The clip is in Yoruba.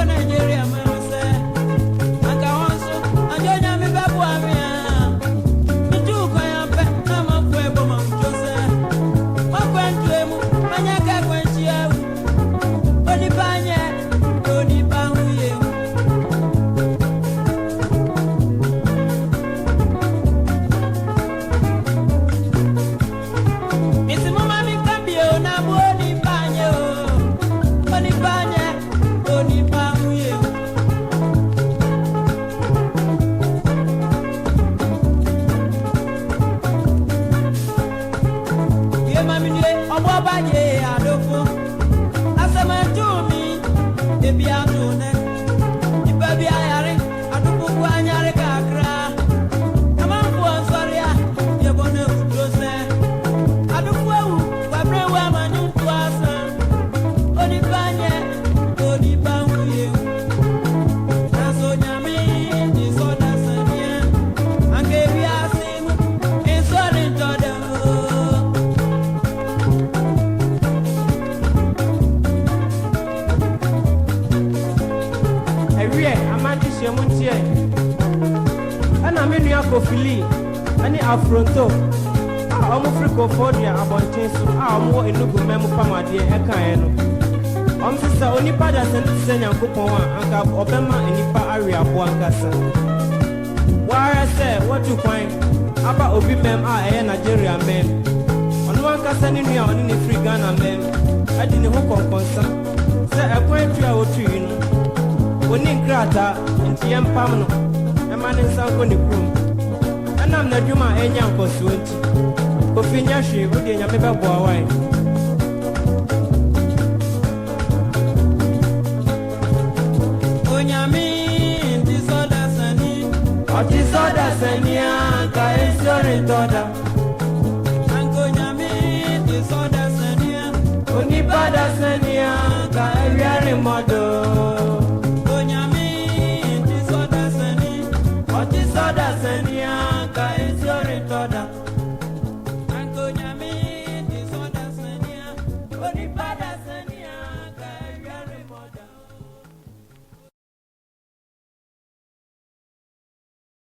Nigeria, man, say, I got one so, I don't know me back. wie amante hyemuntie ana me nua Kofili ani Afronto a omo friko dia abonten so a omo enugu memu pamade ekae no sisa onipa da se Nyankopon a anka obema enipa awe abo ankasa wara se watu kwan aba obi mem a eye Nigeria mem ono ankasa ni nua oni ne free Ghana mem adi ne ho konkonsa se ekwan tu a otu yi no oni nkrata enti yempam no ema ne nsanko ne krum enam na dwuma enya nkoso enti Kofi nya hwe odi nya mebeboa wan